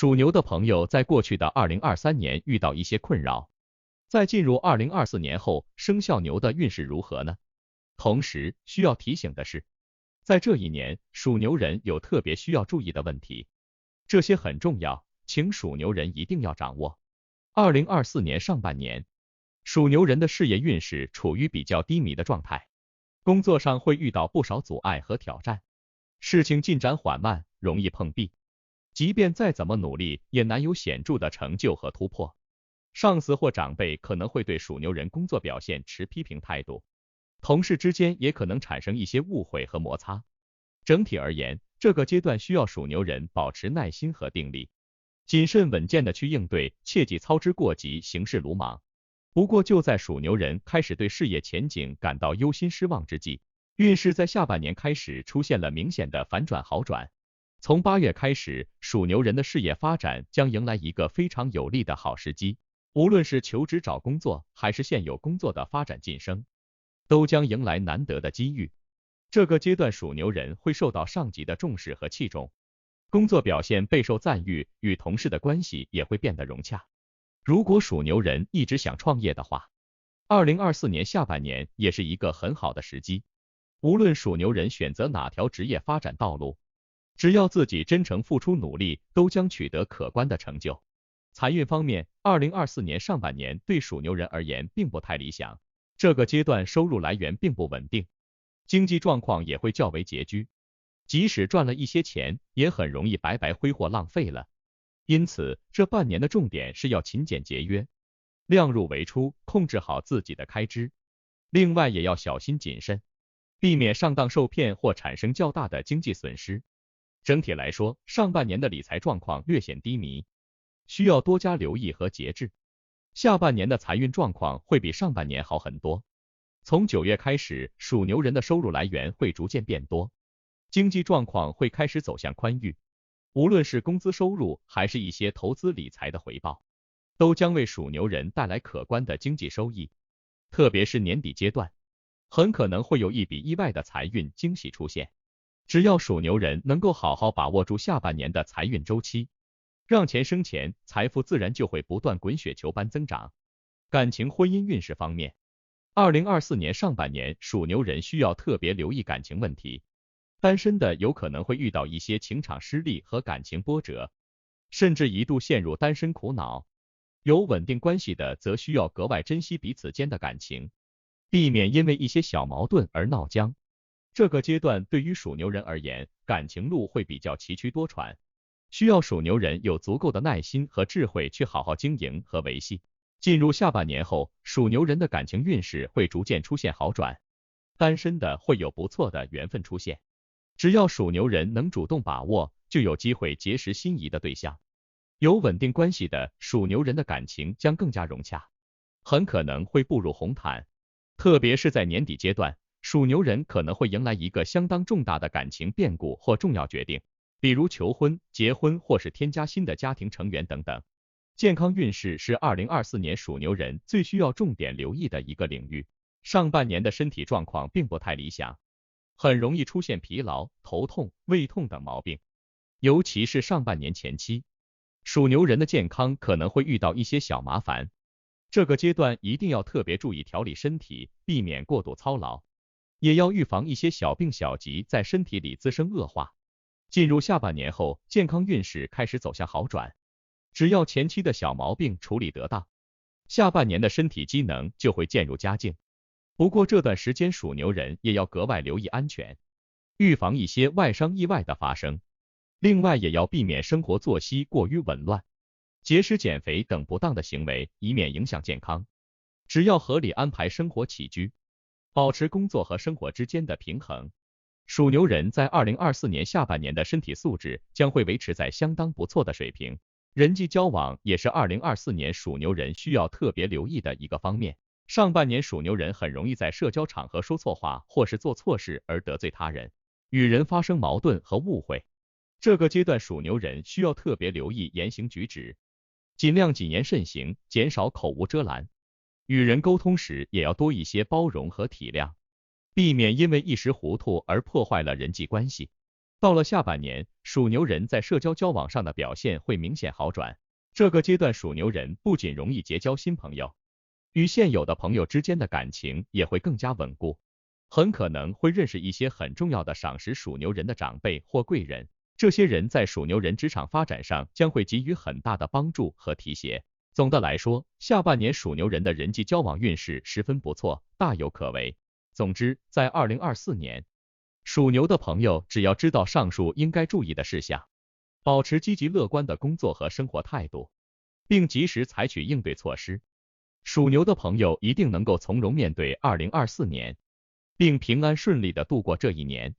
属牛的朋友在过去的2023年遇到一些困扰，在进入2024年后，生肖牛的运势如何呢？同时需要提醒的是，在这一年，属牛人有特别需要注意的问题，这些很重要，请属牛人一定要掌握。2024年上半年，属牛人的事业运势处于比较低迷的状态，工作上会遇到不少阻碍和挑战，事情进展缓慢，容易碰壁。即便再怎么努力，也难有显著的成就和突破。上司或长辈可能会对属牛人工作表现持批评态度，同事之间也可能产生一些误会和摩擦。整体而言，这个阶段需要属牛人保持耐心和定力，谨慎稳健的去应对，切忌操之过急，行事鲁莽。不过就在属牛人开始对事业前景感到忧心失望之际，运势在下半年开始出现了明显的反转好转。从8月开始，属牛人的事业发展将迎来一个非常有利的好时机，无论是求职找工作，还是现有工作的发展晋升，都将迎来难得的机遇。这个阶段属牛人会受到上级的重视和器重，工作表现备受赞誉，与同事的关系也会变得融洽。如果属牛人一直想创业的话，2024年下半年也是一个很好的时机。无论属牛人选择哪条职业发展道路，只要自己真诚付出努力，都将取得可观的成就。财运方面，2024年上半年对属牛人而言并不太理想，这个阶段收入来源并不稳定，经济状况也会较为拮据，即使赚了一些钱，也很容易白白挥霍浪费了。因此，这半年的重点是要勤俭节约，量入为出，控制好自己的开支。另外也要小心谨慎，避免上当受骗或产生较大的经济损失。整体来说，上半年的理财状况略显低迷，需要多加留意和节制。下半年的财运状况会比上半年好很多。从9月开始，属牛人的收入来源会逐渐变多，经济状况会开始走向宽裕，无论是工资收入还是一些投资理财的回报，都将为属牛人带来可观的经济收益。特别是年底阶段，很可能会有一笔意外的财运惊喜出现。只要属牛人能够好好把握住下半年的财运周期，让钱生钱，财富自然就会不断滚雪球般增长。感情婚姻运势方面，2024年上半年属牛人需要特别留意感情问题，单身的有可能会遇到一些情场失利和感情波折，甚至一度陷入单身苦恼。有稳定关系的则需要格外珍惜彼此间的感情，避免因为一些小矛盾而闹僵。这个阶段对于属牛人而言，感情路会比较崎岖多舛，需要属牛人有足够的耐心和智慧去好好经营和维系。进入下半年后，属牛人的感情运势会逐渐出现好转，单身的会有不错的缘分出现。只要属牛人能主动把握，就有机会结识心仪的对象。有稳定关系的属牛人的感情将更加融洽，很可能会步入红毯。特别是在年底阶段，属牛人可能会迎来一个相当重大的感情变故或重要决定，比如求婚、结婚或是添加新的家庭成员等等。健康运势是2024年属牛人最需要重点留意的一个领域。上半年的身体状况并不太理想，很容易出现疲劳、头痛、胃痛等毛病，尤其是上半年前期，属牛人的健康可能会遇到一些小麻烦。这个阶段一定要特别注意调理身体，避免过度操劳，也要预防一些小病小疾在身体里滋生恶化。进入下半年后，健康运势开始走向好转，只要前期的小毛病处理得当，下半年的身体机能就会渐入佳境。不过这段时间属牛人也要格外留意安全，预防一些外伤意外的发生。另外也要避免生活作息过于紊乱，节食减肥等不当的行为，以免影响健康。只要合理安排生活起居，保持工作和生活之间的平衡，属牛人在2024年下半年的身体素质将会维持在相当不错的水平。人际交往也是2024年属牛人需要特别留意的一个方面。上半年属牛人很容易在社交场合说错话或是做错事而得罪他人，与人发生矛盾和误会。这个阶段属牛人需要特别留意言行举止，尽量谨言慎行，减少口无遮拦。与人沟通时也要多一些包容和体谅，避免因为一时糊涂而破坏了人际关系。到了下半年，属牛人在社交交往上的表现会明显好转。这个阶段属牛人不仅容易结交新朋友，与现有的朋友之间的感情也会更加稳固，很可能会认识一些很重要的赏识属牛人的长辈或贵人，这些人在属牛人职场发展上将会给予很大的帮助和提携。总的来说，下半年属牛人的人际交往运势十分不错，大有可为。总之，在2024年，属牛的朋友只要知道上述应该注意的事项，保持积极乐观的工作和生活态度，并及时采取应对措施，属牛的朋友一定能够从容面对2024年，并平安顺利的度过这一年。